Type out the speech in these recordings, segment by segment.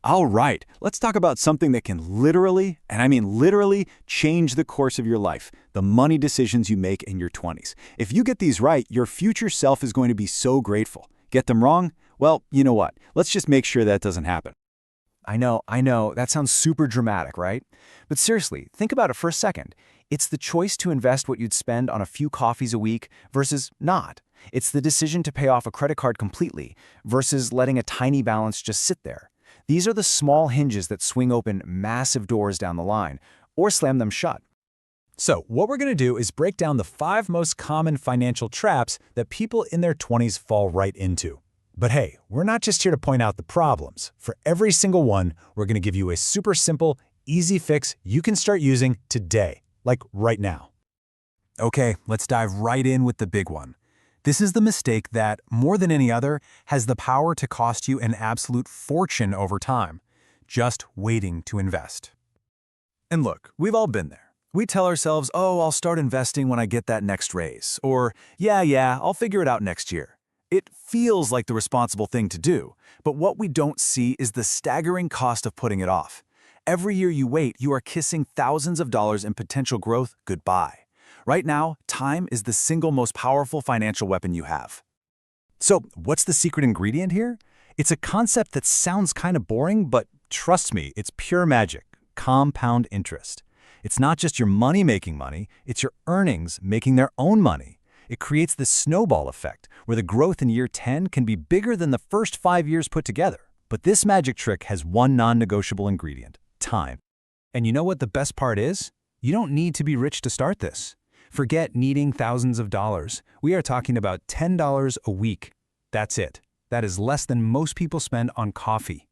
All right, let's talk about something that can literally, and I mean literally, change the course of your life, the money decisions you make in your 20s. If you get these right, your future self is going to be so grateful. Get them wrong? Well, you know what? Let's just make sure that doesn't happen. I know, that sounds super dramatic, right? But seriously, think about it for a second. It's the choice to invest what you'd spend on a few coffees a week versus not. It's the decision to pay off a credit card completely versus letting a tiny balance just sit there. These are the small hinges that swing open massive doors down the line, or slam them shut. So, what we're going to do is break down the 5 most common financial traps that people in their 20s fall right into. But hey, we're not just here to point out the problems. For every single one, we're going to give you a super simple, easy fix you can start using today, like right now. Okay, let's dive right in with the big one. This is the mistake that, more than any other, has the power to cost you an absolute fortune over time. Just waiting to invest. And look, we've all been there. We tell ourselves, oh, I'll start investing when I get that next raise. Or, yeah, I'll figure it out next year. It feels like the responsible thing to do, but what we don't see is the staggering cost of putting it off. Every year you wait, you are kissing thousands of dollars in potential growth goodbye. Right now, time is the single most powerful financial weapon you have. So, what's the secret ingredient here? It's a concept that sounds kind of boring, but trust me, it's pure magic: compound interest. It's not just your money making money, it's your earnings making their own money. It creates this snowball effect, where the growth in year 10 can be bigger than the first 5 years put together. But this magic trick has one non-negotiable ingredient: time. And you know what the best part is? You don't need to be rich to start this. Forget needing thousands of dollars. We are talking about $10 a week. That's it. That is less than most people spend on coffee.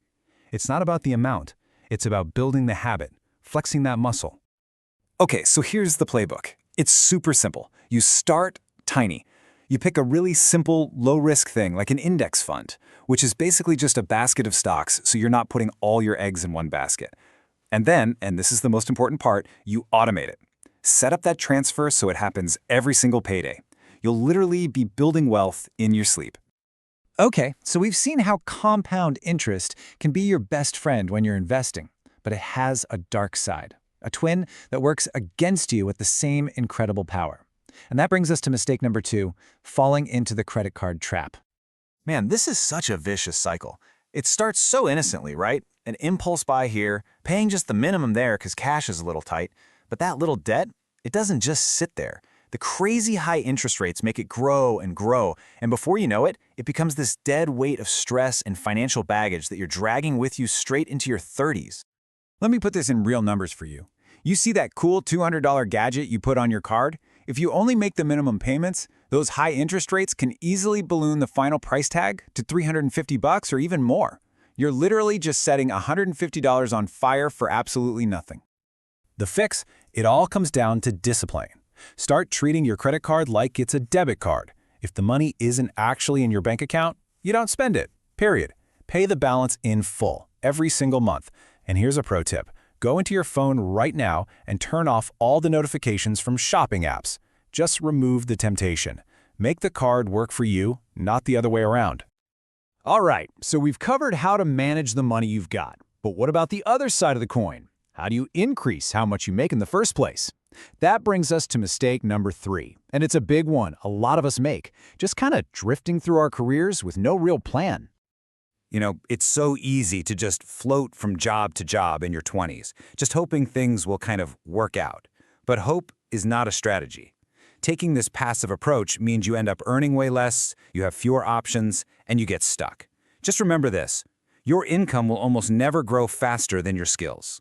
It's not about the amount. It's about building the habit, flexing that muscle. Okay, so here's the playbook. It's super simple. You start tiny. You pick a really simple, low-risk thing like an index fund, which is basically just a basket of stocks, so you're not putting all your eggs in one basket. And then, and this is the most important part, you automate it. Set up that transfer so it happens every single payday. You'll literally be building wealth in your sleep. Okay, so we've seen how compound interest can be your best friend when you're investing, but it has a dark side, a twin that works against you with the same incredible power. And that brings us to mistake number 2, falling into the credit card trap. Man, this is such a vicious cycle. It starts so innocently, right? An impulse buy here, paying just the minimum there because cash is a little tight. But that little debt, it doesn't just sit there. The crazy high interest rates make it grow, and before you know it, it becomes this dead weight of stress and financial baggage that you're dragging with you straight into your 30s. Let me put this in real numbers for you. You see that cool $200 gadget you put on your card? If you only make the minimum payments, those high interest rates can easily balloon the final price tag to $350 or even more. You're literally just setting $150 on fire for absolutely nothing. The fix? It all comes down to discipline. Start treating your credit card like it's a debit card. If the money isn't actually in your bank account, you don't spend it, period. Pay the balance in full, every single month. And here's a pro tip. Go into your phone right now and turn off all the notifications from shopping apps. Just remove the temptation. Make the card work for you, not the other way around. All right, so we've covered how to manage the money you've got. But what about the other side of the coin? How do you increase how much you make in the first place? That brings us to mistake number 3, and it's a big one a lot of us make, just kind of drifting through our careers with no real plan. You know, it's so easy to just float from job to job in your 20s, just hoping things will kind of work out. But hope is not a strategy. Taking this passive approach means you end up earning way less, you have fewer options, and you get stuck. Just remember this: your income will almost never grow faster than your skills.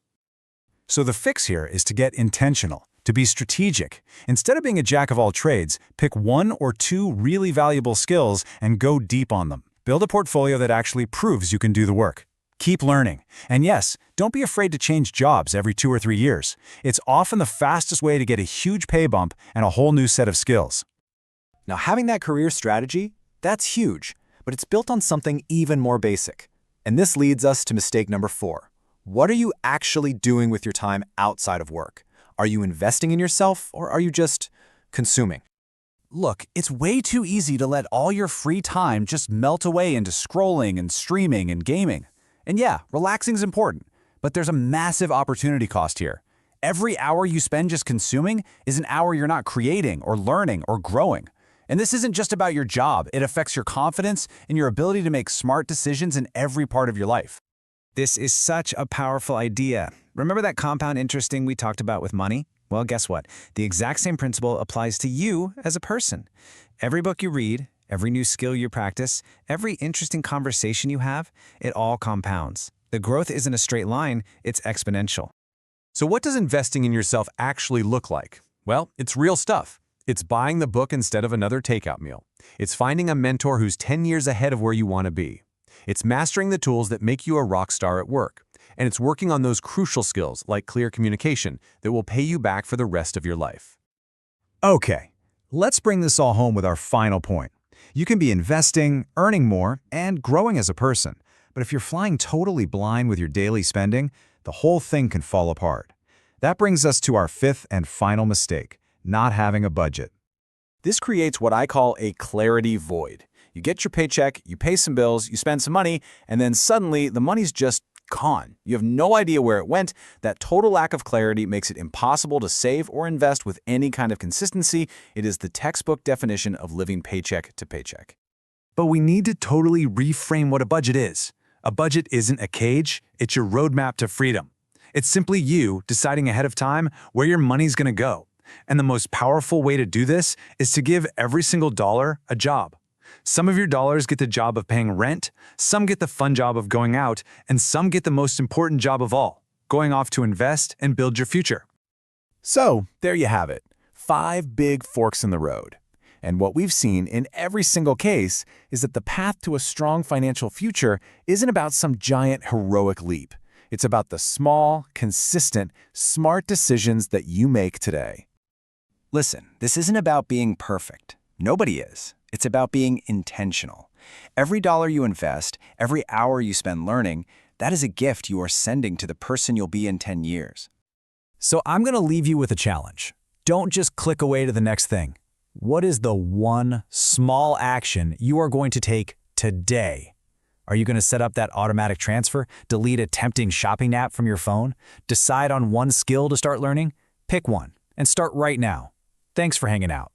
So the fix here is to get intentional, to be strategic. Instead of being a jack of all trades, pick 1 or 2 really valuable skills and go deep on them. Build a portfolio that actually proves you can do the work. Keep learning. And yes, don't be afraid to change jobs every 2 or 3 years. It's often the fastest way to get a huge pay bump and a whole new set of skills. Now, having that career strategy, that's huge, but it's built on something even more basic. And this leads us to mistake number 4. What are you actually doing with your time outside of work? Are you investing in yourself, or are you just consuming? Look, it's way too easy to let all your free time just melt away into scrolling and streaming and gaming. And yeah, relaxing is important, but there's a massive opportunity cost here. Every hour you spend just consuming is an hour you're not creating or learning or growing. And this isn't just about your job. It affects your confidence and your ability to make smart decisions in every part of your life. This is such a powerful idea. Remember that compound interest thing we talked about with money? Well, guess what? The exact same principle applies to you as a person. Every book you read, every new skill you practice, every interesting conversation you have, it all compounds. The growth isn't a straight line, it's exponential. So what does investing in yourself actually look like? Well, it's real stuff. It's buying the book instead of another takeout meal. It's finding a mentor who's 10 years ahead of where you want to be. It's mastering the tools that make you a rock star at work. And it's working on those crucial skills like clear communication that will pay you back for the rest of your life. Okay, let's bring this all home with our final point. You can be investing, earning more, and growing as a person. But if you're flying totally blind with your daily spending, the whole thing can fall apart. That brings us to our fifth and final mistake, not having a budget. This creates what I call a clarity void. You get your paycheck, you pay some bills, you spend some money, and then suddenly the money's just gone. You have no idea where it went. That total lack of clarity makes it impossible to save or invest with any kind of consistency. It is the textbook definition of living paycheck to paycheck. But we need to totally reframe what a budget is. A budget isn't a cage, it's your roadmap to freedom. It's simply you deciding ahead of time where your money's going to go. And the most powerful way to do this is to give every single dollar a job. Some of your dollars get the job of paying rent, some get the fun job of going out, and some get the most important job of all, going off to invest and build your future. So, there you have it. 5 big forks in the road. And what we've seen in every single case is that the path to a strong financial future isn't about some giant heroic leap. It's about the small, consistent, smart decisions that you make today. Listen, this isn't about being perfect. Nobody is. It's about being intentional. Every dollar you invest, every hour you spend learning, that is a gift you are sending to the person you'll be in 10 years. So I'm going to leave you with a challenge. Don't just click away to the next thing. What is the one small action you are going to take today? Are you going to set up that automatic transfer, delete a tempting shopping app from your phone, decide on one skill to start learning? Pick one and start right now. Thanks for hanging out.